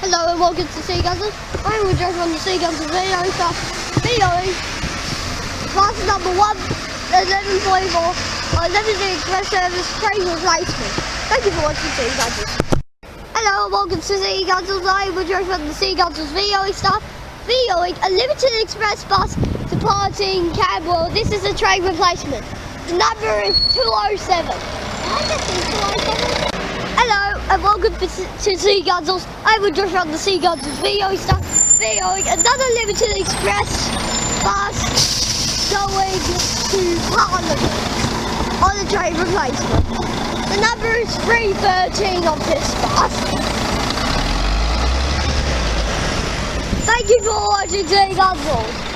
Hello and welcome to Sea Guzzles. I will judge on the Sea Guzzles video for videoing class number 1, 11.4 on Limited Express Service train replacement. Thank you for watching Sea Guzzles. Hello and welcome to Sea Guzzles. I will judge on the Sea Guzzles videoing stuff. Videoing a Limited Express bus departing Camberwell. This is a train replacement. The number is 207. Hello and welcome to Sea Guzzles. I will just run the Sea Guzzles video stuff. Videoing another Limited Express bus going to Parliament on a train replacement. The number is 313 of this bus. Thank you for watching Sea Guzzles.